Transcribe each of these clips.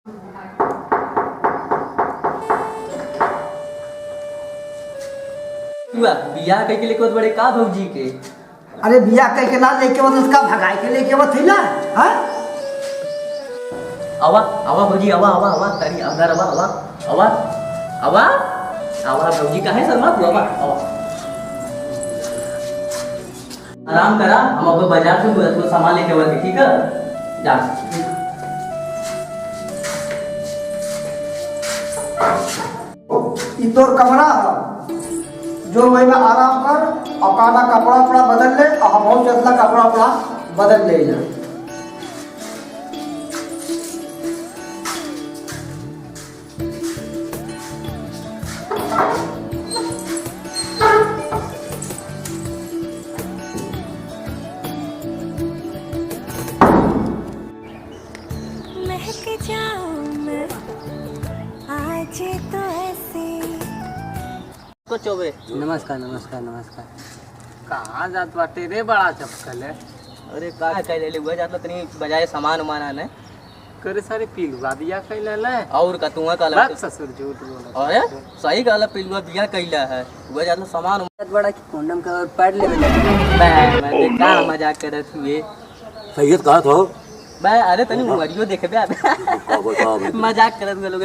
बियाह कह के लेके बड़े का भौजी के? अरे बियाह कह के ना लेके उसका भगाई के लेके वो थी ना। हाँ आवा आवा भौजी, आवा आवा आवा तारी अंदर आवा आवा आवा आवा आवा भौजी का है सलमा तू आवा आवा। आराम करा, हम अब बाजार से कुछ सामान लेके आवे, ठीक है? जा ये तोर कमरा है, जो मैं आराम कर और काला कपड़ा उपड़ा बदल ले और हम जितना कपड़ा उपड़ा बदल ले जा। महक जाऊं मैं आज तो ऐसे। तो चोबे नमस्कार नमस्कार नमस्कार। कहाँ जात बाटे रे बड़ा चपकल है? अरे का कह ले हुआ जात तनी बजाय सामान उमान आने करे सारे पिलवा दिया कैले ले और का तू का बात ससुर झूठ बोला। अरे सही कहला पिलवा बिया कैला है हुआ जात सामान बड़ा की कोंडम का और पढ़ ले मैं का मजाक करत हुए सैयद कहा था मैं। अरे तनी मुहरियो देखबे मजाक करत में लोग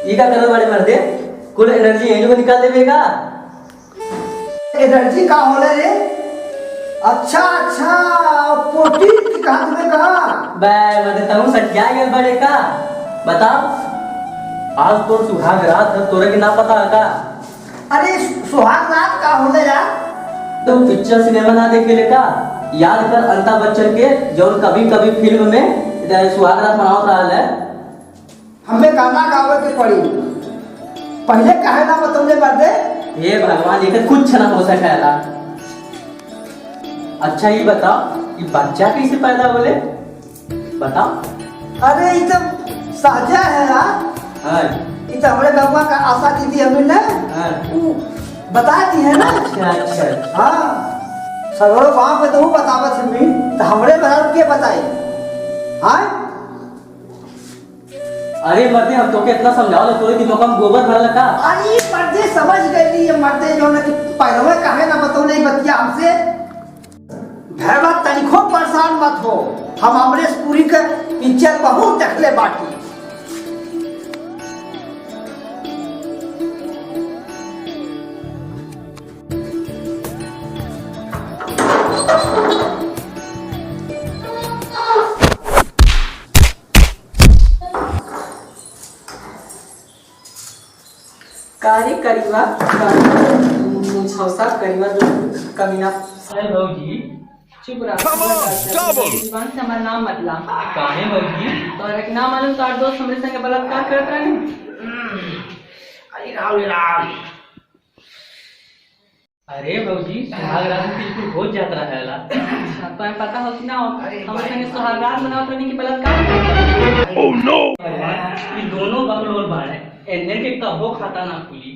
ये क्या करने वाले मर्दे कुल एनर्जी यहीं को निकाल देगा। एनर्जी का होले रे? अच्छा अच्छा पोटी कहा तुम्हें कहा बे मर्दे तू सटिया गया बड़े का बता। आज तो सुहाग रात है तोरे के ना पता है का? अरे सुहाग रात का होले यार? तुम पिक्चर सिनेमा ना देखे ले का? याद कर अमिताभ बच्चन के जो कभी कभी फिल्म में सुहाग रात मनावत रहा है। हमें गाना गावे के पड़ी, पहले कहे ना बतौले मर्दे। ये भगवान ये कुछ ना हो सकेला। अच्छा ये बताओ ये बच्चा कैसे पैदा बोले बताओ। अरे ये तो साजा है ना। हाँ ये तो हमारे बाबा का आशा दीदी हमें ना बता दी है ना। अच्छा अच्छा हाँ सगरो वहाँ पे तो वो बतावत हमें तो हमारे बराबर के बताई। हाँ अरे मर्दे हम तो के इतना समझाओ तोरे दिमाग में गोबर भरल का? अरे मर्दे समझ गई ये मर्दे जो ना कि पहले कहे ना बतौले बतिया हमसे। भैया तनिको परेशान मत हो, हम अमरीश पुरी के पिक्चर बहुत देखले बाटी। कारी करीवा मुझौसा करीवा जो कमीना अरे भौजी चुप रहा जीवन से हमारा नाम मतला काहे भौजी? तोरा के नाम मालूम तो दोस्त हमरे संग बलात्कार करत रहे। अरे राम राम। अरे भौजी सुहाग रात में बिल्कुल हो जात रहा है ला। तुम्हें पता हो कि ना हमरे संग सुहागरात मनावत रहनी कि बलात्कार। ओह नो ये दोनों बकलोल बाड़े एने के कबो खाता ना खुली।